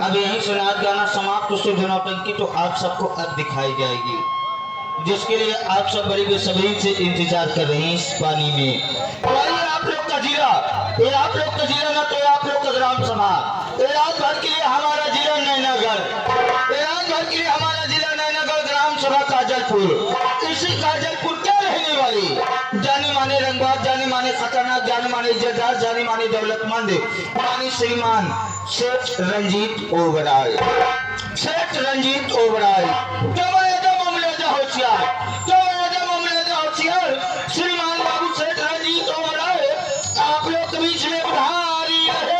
अब यहीं से नाच गाना समाप्त उससे नौटंकी तो आप सबको अब दिखाई जाएगी, जिसके लिए आप सब बड़ी बेसब्री से इंतजार कर रहे हैं इस पानी में। तो आइए आप लोग का जिला, ये आप लोग का जिला ना तो आप लोग का ग्राम सभा, ये रात भर के लिए हमारा जिला नैनागढ़, ये रात भर के लिए हमारा जिला नैनागढ़ ग्राम सभा काजलपुर। इसी काजलपुर क्या रहने वाली जाने माने रंगबाज, जाने माने खतरनाक, जाने माने इज्जतदार, जाने माने दौलतमंद मानी श्रीमान सेठ रंजीत ओबराय, सेठ रंजीत ओबराय। होशियार होशियार श्रीमान बाबू सेठ रंजीत ओबराय आप लोग के बीच में उधारी रहे।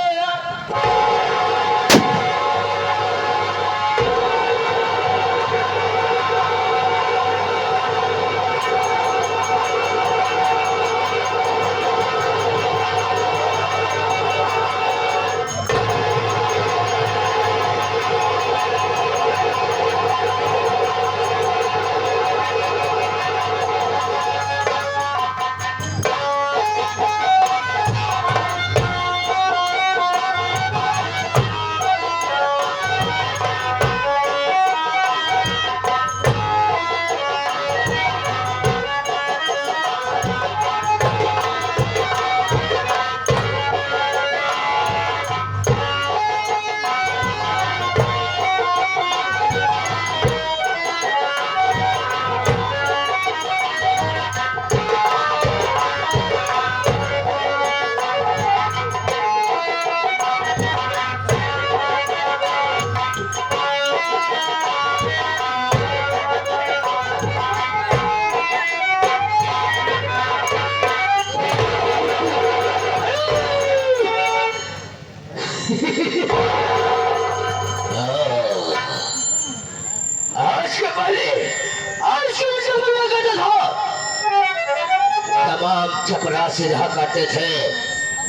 छपरा से रहा करते थे,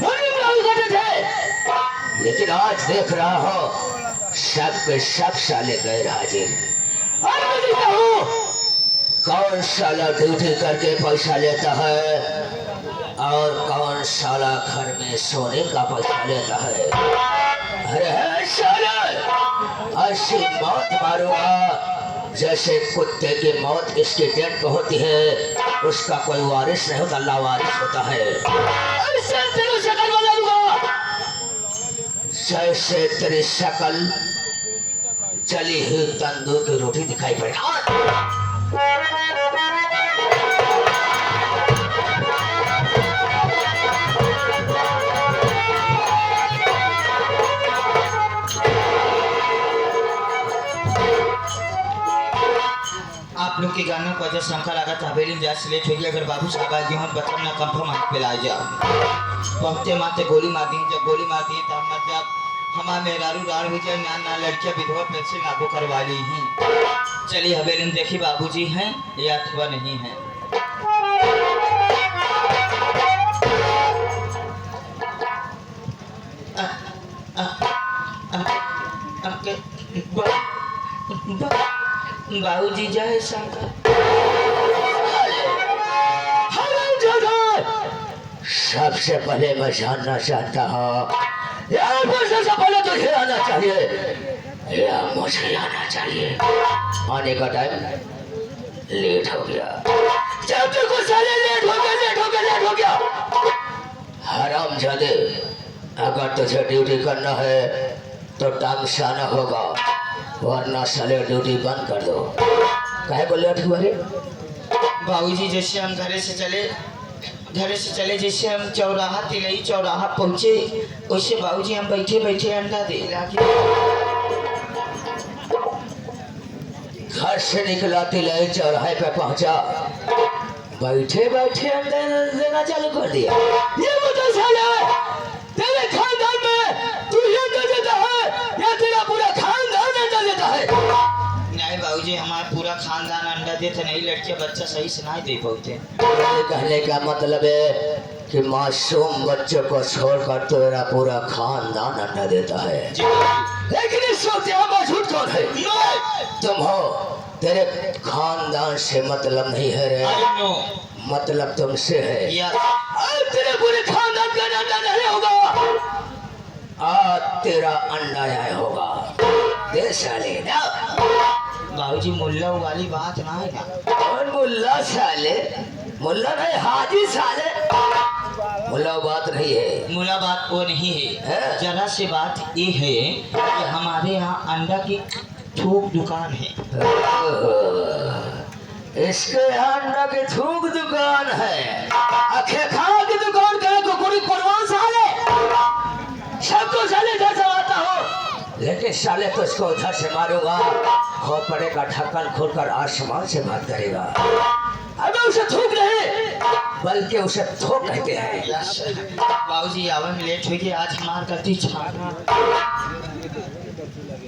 करते थे, लेकिन आज देख रहा हो सब के सब साले गैर हाजिर। कौन साला ड्यूटी करके पैसा लेता है और कौन साला घर में सोने का पैसा लेता है। अरे साला ऐसी मौत मारूंगा जैसे कुत्ते की मौत इसके डेट को होती है, उसका कोई वारिस नहीं होता, अल्लाह वारिस होता है। जैसे तेरी शक्ल जली हुई तंदूर की रोटी दिखाई पड़ेगा। आप लोग के गानों को अजय शंकर लगा था बेलिन जा लेट हो गया। अगर बाबू साहब आ गए बच्चों ना कंफर्म हाथ पे ला जाओ, पहुंचते माते गोली मार दी, जब गोली मार दी तब मतलब हमारा मेहरारू रार हो जाए, ना लड़कियां विधवा पेंशन लागू करवा ली हैं। चलिए हवेली देखिए बाबूजी हैं या अथवा नहीं है। बाबूजी जय शंकर। सबसे पहले मैं जानना चाहता हूँ सबसे पहले तुझे आना चाहिए या मुझे आना चाहिए। आने का टाइम लेट हो गया, जब तक लेट हो गया। हराम जादे, अगर तुझे ड्यूटी करना है तो टाइम से आना होगा, वरना साले ड्यूटी बंद कर दो। काहे बोले अठुआरे? बाबूजी जैसे हम घर से चले जैसे हम चौराहा तिलई चौराहा पहुँचे वैसे बाबूजी हम बैठे बैठे अंडा दे लगे। घर से निकला तिलई चौराहे पे पहुँचा, बैठे बैठे अंडा देना चालू कर दिया। ये बता साला तेरे खानदान में तू ही अंडा देता है या तेरा पूरा खानदान अंडा देता है? नहीं बाबूजी हमारा पूरा खानदान अंडा देते नहीं, लड़कियां बच्चा सही से नहीं दे पाते। कहने का मतलब है कि मासूम बच्चों को छोड़कर तेरा पूरा खानदान अंडा देता है। लेकिन इस वक्त यहाँ झूठ कौन है? तुम हो, तेरे खानदान से मतलब नहीं है रे, मतलब तुमसे है। तेरे पूरे खानदान का अंडा नहीं होगा, आज तेरा अंडा आया होगा। दे साले ना। बाबूजी मुल्ला वाली बात ना है ना। कौन मुल्ला साले? मुल्ला नहीं हाजी साले। मुल्ला बात नहीं है। मुल्ला बात वो नहीं है। जरा से बात ये है कि हमारे यहाँ अंडा की थोक दुकान है। इसके यहाँ अंडा की थूक दुकान है। आखे खा की दुकान का कुकुरी कुरबान साले। सबको साले इधर से आता हो, लेकिन साले तो इसको उधर से मारूंगा। हो पड़ेगा ढक्कन खोलकर आसमान से बात करेगा। अबे उसे थूक नहीं बल्कि उसे थोक कहते हैं। बाबूजी आवे में लेट हुई आज हमार गलती छाना।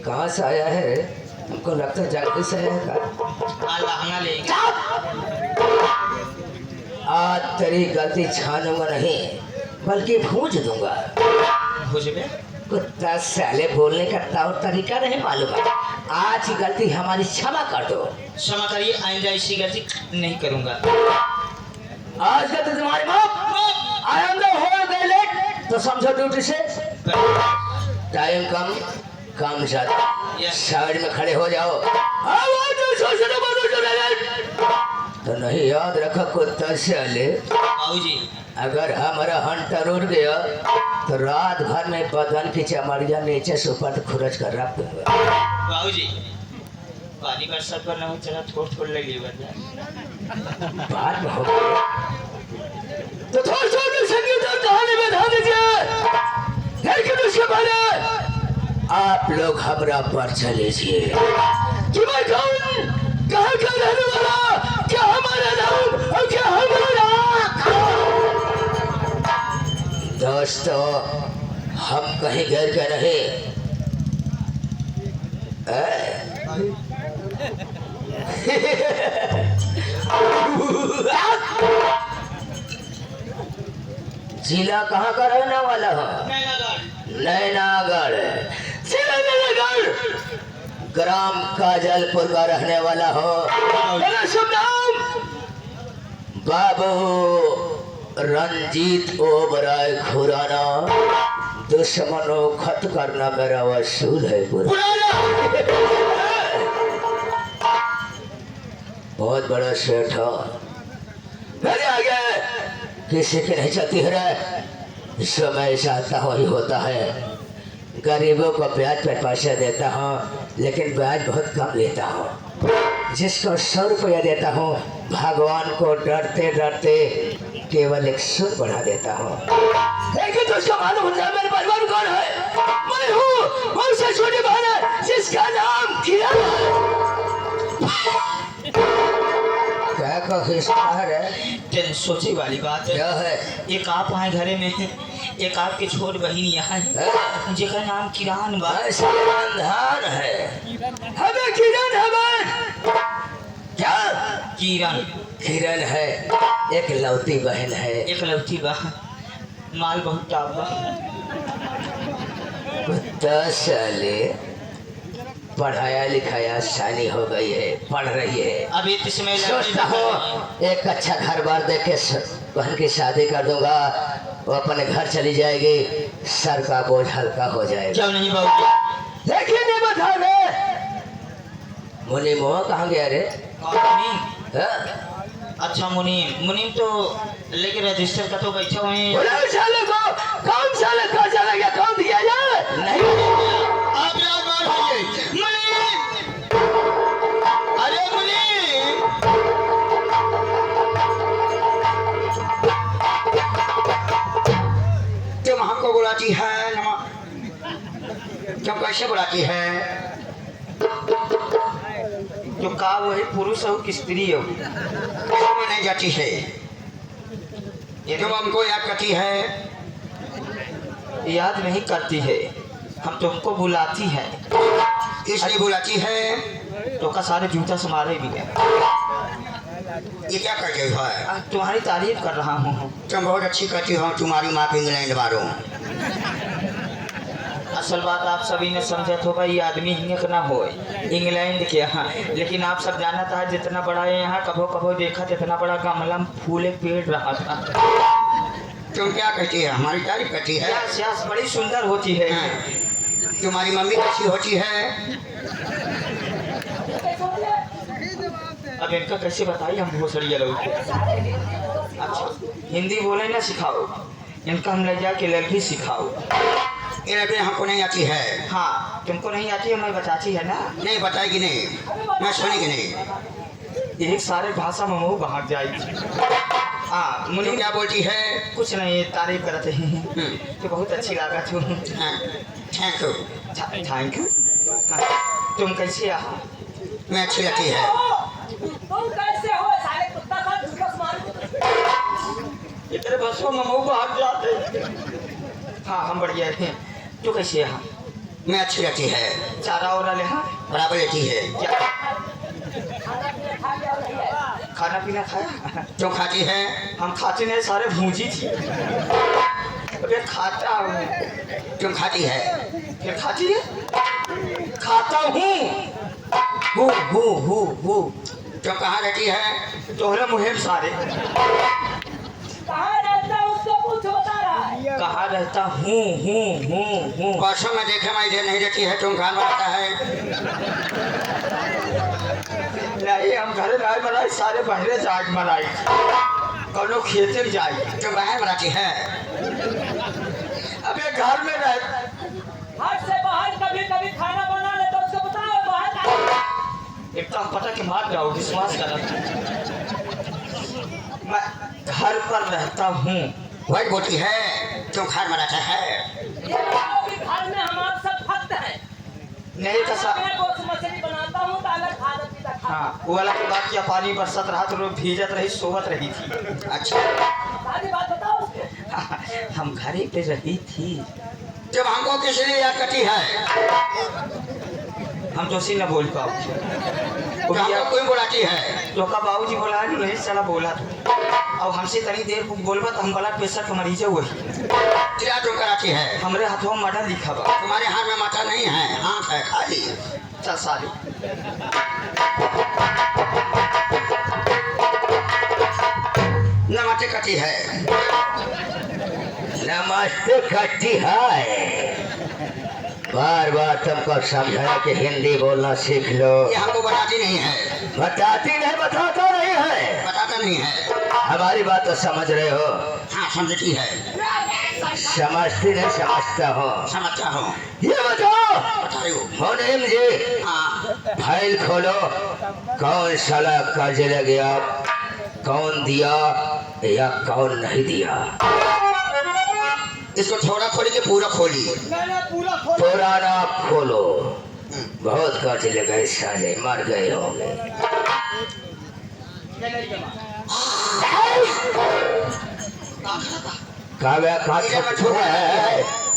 कहाँ से आया है? हमको लगता है जल्दी से आया है। लहंगा लेंगे। आज तेरी गलती छानूंगा नहीं बल्कि भूंज दूंगा। भूजबे? कुत्ता साले बोलने का तौर तरीका नहीं मालूम है। आज की गलती हमारी क्षमा कर दो। क्षमा करिए, आइंदा ऐसी गलती नहीं करूंगा। आज का तो तुम्हारी माँ आइंदा हो गए लेट तो समझो ड्यूटी से। टाइम कम काम ज्यादा। साइड में खड़े हो जाओ। तो नहीं याद रखो कुत्ता साले, बाबूजी अगर हमारा हंटर उड़ गया तो रात भर में बदन की चमड़िया नीचे से ऊपर खुरच कर रख दूंगा। बाबूजी पानी बरसात पर न चला थोड़ थोड़ लगी बात में हो गया तो थोड़ थोड़ संगीत और कहानी में ध्यान दीजिए। लेकिन उसके पहले आप लोग हमरा पर चलीजिए कि मैं कौन, कहाँ का रहने वाला, क्या हमारा नाम और क्या हमारा। दोस्तों हम कहीं घर के रहे जिला कहाँ का रहने वाला हो? नैनागढ़। जिला नैनागढ़, ग्राम काजलपुर का रहने वाला हो। मेरा शुभ नाम बाबू रंजीत ओबराय खुराना। दुश्मनों खत करना मेरा वसूल है। बहुत बड़ा सेठ हो, मेरे आगे किसी की नहीं चलती है। जो मैं चाहता हूँ ही होता है। गरीबों को ब्याज पर पैसे देता हूँ लेकिन ब्याज बहुत कम लेता हूँ। जिसको 100 रुपया देता हूँ भगवान को डरते डरते केवल 100 बढ़ा देता हूँ। लेकिन तो उसका मालूम होता है मेरे परिवार कौन है। मैं हूँ उससे छोटी बहन है जिसका नाम किरण है। क्या का हिस्सा है? सोची वाली बात है। क्या है? एक आप आए घरे में, एक आपके छोट बहन यहाँ है जिसका नाम किरण बा। धान है हमें किरण हमें क्या किरण किरण है। एक लौती बहन है। एक लौती बहन माल बहुत टाप बा। कुत्ता साले पढ़ाया लिखाया शानी हो गई है, पढ़ रही है। अभी इसमें सोचता हूँ एक अच्छा घर बार देख के बहन की शादी कर दूंगा। वो अपने घर चली जाएगी, सर का बोझ हल्का हो जाएगा। क्यों नहीं बाबूजी? देखिए नहीं बता दे मुनि मोह कहाँ गया रे? मुनीम? अच्छा मुनीम, मुनीम तो लेकिन रजिस्टर का तो बैठा हुए साले को कौन साले का चला गया, कौन दिया जाए नहीं। आप याद मार मुनीम, अरे मुनीम तुम हमको बुलाती है नमा, तुम कैसे बुलाती है? जो का वो है पुरुष हो कि स्त्री हो? में नहीं जाती है। तुम हमको याद करती है? याद नहीं करती है, हम तुमको बुलाती है। इसलिए बुलाती है तो का सारे जूता से मारे भी है। ये क्या कर रही है? तुम्हारी तारीफ कर रहा हूँ। तुम बहुत अच्छी करती हो, तुम्हारी माँ भी इंग्लैंड मारो। असल बात आप सभी ने समझा होगा ये आदमी हिंग ना हो इंग्लैंड के यहाँ, लेकिन आप सब जाना था जितना बड़ा है यहाँ कभो कभो देखा जितना बड़ा गमला में फूले पेड़ रहा था। तुम क्या करती है? हमारी तारीफ करती है? यस बड़ी सुंदर होती है। तुम्हारी मम्मी कैसी होती है? अब इनका कैसे बताइए हम भोसड़िया लोग। अच्छा हिंदी बोले ना सिखाओ, इनका हम ले जाके लड़की सिखाओ। ये लड़की हमको नहीं आती है। हाँ तुमको नहीं आती है, मैं बताती है ना। नहीं बताएगी नहीं, मैं सुनेगी नहीं। एक सारे भाषा में मुँह भाग जाएगी। हाँ तुम मुझे क्या बोलती है? कुछ नहीं, तारीफ करते हैं कि बहुत अच्छी लगा तू। Thank you. Thank you. तुम कैसे आ? मैं अच्छी लगती है। तुम कैसे हो साले कुत्ता का झुकस मार। इतने बसों में मुँह भाग जाते। हाँ हम बढ़िया हैं। तू कैसे आ? मैं अच्छी लगती है। चारा और ले हाँ बराबर लेती है। क्या खा लिया नहीं है। खाना पीना खाया? तुम खाती है? हम खाते नहीं, सारे भूंजी थी। अबे खाता हूँ। तुम खाती है? फिर खाती है? खाता हूँ। तुम कहाँ रहती है? तोहरे मुहिम सारे कहाँ रहता है उसको पूछ, बता रहा है। कहाँ रहता हूँ। परसों में देखे मैं इधर नहीं रहती है, तुम कहाँ बनाता है? नहीं हम घर राय बनाई, सारे बहरे जाग बनाई। कौनो खेते जाए। तुम बाहर बनाती है? अबे घर में रह। हाथ से बाहर कभी कभी खाना बना ले तो उसको बताओ बाहर का। एक तो पता कि मार जाओ, विश्वास कर। मैं घर पर रहता हूँ। वही बोलती है तुम घर बनाता है। ये बताओ कि घर में हमारे सब भक्त हैं। नहीं तो सा मैं गोश्त मछली बनाता हूँ तो अलग खाना पीता खा। हाँ वो वाला के बाद क्या पानी बरसत रहा तो लोग भीजत रही, सोवत रही थी। अच्छा सारी बात बताओ उसको। हम घरे पे रही थी। जब हमको किस लिए याद करती है? हम जोशी न बोल पाओ। तो हमको क्यों बुलाती है? तो का बाबूजी बोला है नहीं चला बोला तो। और हमसे तनी देर बोलबा तो हम ब्लड प्रेशर के मरीज हुए। क्या तुम कराती है? हमरे हाथों में मर्डर लिखा बा। तुम्हारे हाथ में माथा नहीं है, हाथ है खाली। चल साली नमस्ते करती है। नमस्ते करती है। बार बार तुमको समझाया कि हिंदी बोलना सीख लो। ये हमको बताती नहीं है। बताती नहीं, बताता नहीं है। बताता नहीं है। हमारी बात तो समझ रहे हो? हाँ समझती है। समझती नहीं, समझता हो। समझता हूँ। ये बताओ बता रही हूँ। मुनीम जी, हाँ फाइल खोलो। कौन साला कर्ज ले गया, कौन दिया या कौन नहीं दिया? इसको थोड़ा खोली कि पूरा खोली? पुराना खोलो। बहुत कर्ज ले गए साले, मर गए होंगे।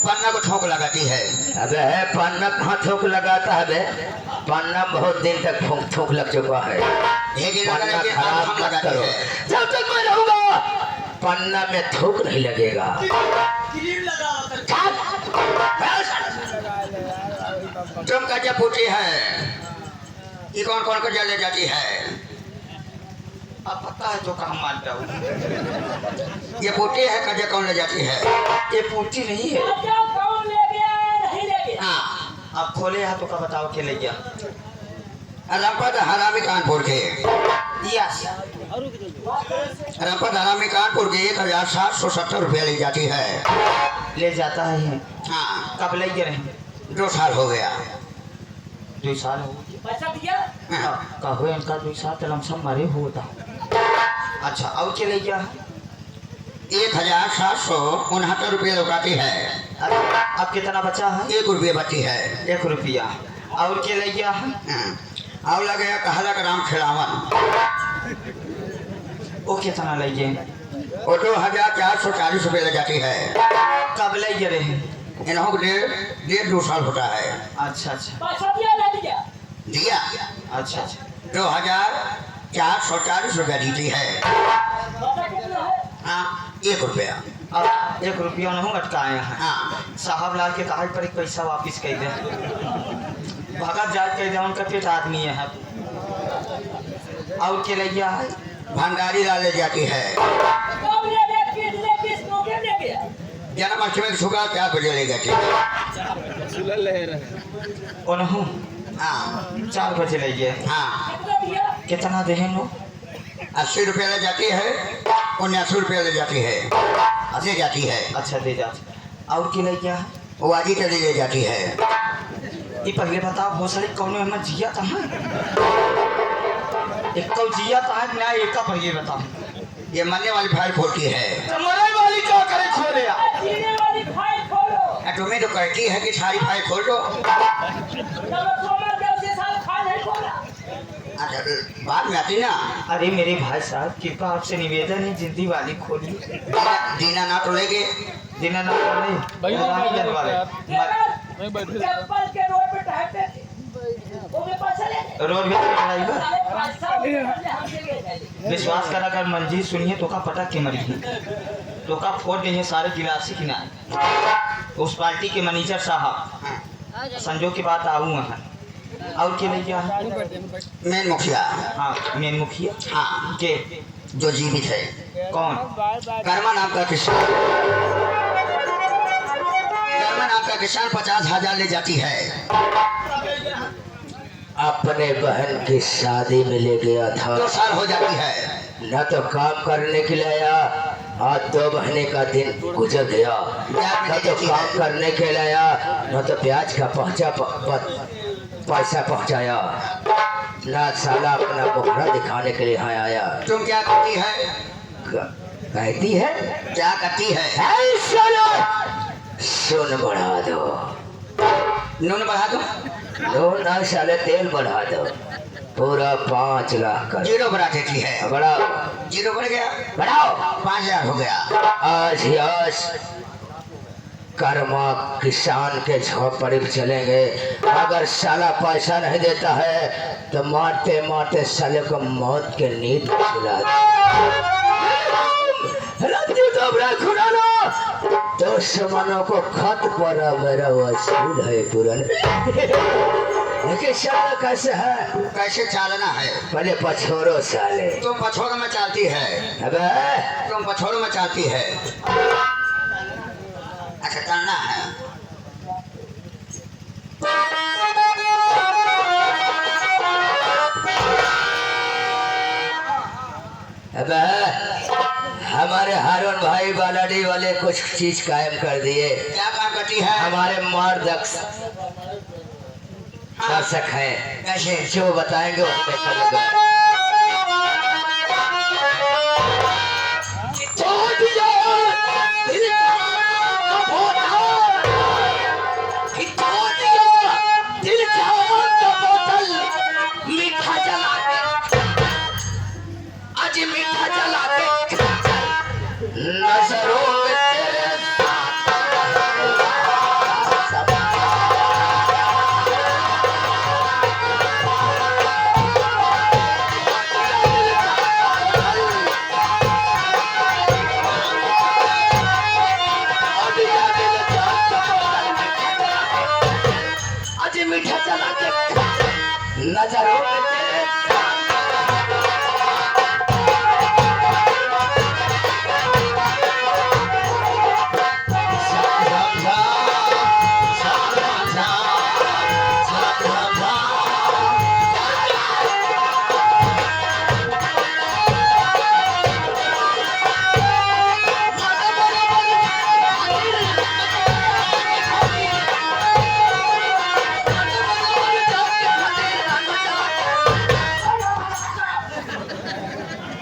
पन्ना को ठोक लगाती है। अबे पन्ना कहाँ थोक लगाता है? बे पन्ना बहुत दिन तक थोक लग चुका है। एक दिन पन्ना लगा के खराब हम मत लगाते करो। हैं। जब तक मैं रहूंगा पन्ना में थूक नहीं लगेगा। तुम कर्जा पूछी है ये कौन कौन कर्जा ले जाती है? अब पता है तो कहाँ मान जाऊँ। ये पूछी है कर्जा कौन ले जाती है? ये पूछती नहीं है। कर्जा कौन ले गया नहीं ले गया। हाँ अब खोले हाथों का बताओ के ले गया। रंपत हरामी कानपुर के। यस रंपत हरामी कानपुर के 1770 रुपया ले जाती है। ले जाता है। हाँ कब ले गए? 2 साल हो गया। 2 साल हो गए। पैसा दिया। हाँ। कहो इनका 2 साल लमसम मरे होता। अच्छा और के ले गया? 1769 रुपया लौटाती है। अब कितना बचा है? 1 रुपया बची है। 1 रुपया। और के ले गया? हाँ। और लगे कहला का नाम खिलावन। वो कितना ले गए? वो 2440 रुपये ले जाती है। कब ले गए रहे? इन्हों को 1.5-2 साल होता है। अच्छा अच्छा पैसा दिया नहीं दिया। दिया अच्छा अच्छा। 2440 रुपया दीती है। पैसा कितना है। हाँ 1 रुपया। अब 1 रुपया नहीं अटकाए हैं। हाँ साहब लाल के कहा पर एक पैसा वापिस कर दे। भगत जात कह दे, उनका पेट आदमी है। और के ले गया है? भंडारी लाल ले जाती है। कब ले गया, किस मौके ले गया। जन्माष्टमी सुबह 4 बजे ले जाती है। ओनहु हाँ 4 बजे लगे हाँ कितना भैया कितना देहन हो 80 रुपये ले जाती है 79 रुपये ले जाती है ले जाती है। अच्छा दे जा और की लग गया वो आजी चली ले जाती है। ये पहले बताओ भोसड़ी कौन में जिया कहाँ एक तो जिया कहाँ ना एक का पहले बताओ ये मरने वाली फाइल खोलती है। तो मरे वाली क्या करे खोले जीने वाली फाइल खोलो तुम्हें तो कहती है कि सारी फाइल खोल दो। चलो सोमवार के उसे साल फाइल नहीं खोला अच्छा बाद में आती ना अरे मेरे भाई साहब कृपा आपसे निवेदन है जिंदी वाली खोलिए दीना ना तो लेके दिना ना खोले रानी जन वाले चप्पल के रोड पे टहलते थे वो मेरे पास चले रोड पे ड्राइवर साले 500 हमसे ले जाए विश्वास करा कर मंजी सुनिए तो का पटा के मरी तो का फोड़ देंगे सारे गिलासी किनारे उस पार्टी के मैनेजर साहब संजोग की बात आऊँ वहाँ और के लिए क्या है मेन मुखिया हाँ मेन मुखिया हाँ के जो जीवित है कौन कर्मा नाम का किसान कर्मा नाम का किसान 50,000 ले जाती है। अपने बहन की शादी में ले गया था 2 साल हो जाती है। न तो काम करने के लिए आया आज 2 महीने का दिन गुजर गया न तो काम करने के लिए आया न तो ब्याज का पैसा पहुंचाया न साला अपना मुखड़ा दिखाने के लिए यहाँ आया। तुम क्या करती है कहती है क्या करती है ऐ सुनो सुन बढ़ा दो नून बढ़ा दो लो ना साले तेल बढ़ा दो पूरा 5 लाख कर जीरो बढ़ा देती है। बढ़ाओ जीरो बढ़ गया बढ़ाओ 5,000 हो गया। आज ही आज कर्मा किसान के झोपड़ी में चलेंगे अगर साला पैसा नहीं देता है तो मारते मारते साले को मौत के नींद खिला तो समानों को खत पर मेरा वसूल है पूरन लेकिन साला कैसे है कैसे चालना है पहले पछोरो साले तुम पछोड़ में चालती है अबे तुम पछोड़ में चालती है। अच्छा करना है अबे हमारे हारून भाई बालाडी वाले कुछ चीज कायम कर दिए क्या काम करती है हमारे मर्द दर्शक हैं कैसे जो बताएंगे उसमें करूंगा। मीठा जला आज मीठा जला नजरों में तेरे आज मीठा जला के नजरों में तेरे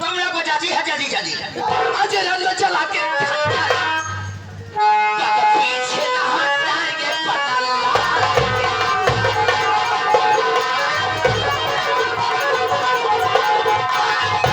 तुम लोग को जाती है जल्दी जल्दी आज रंग चला के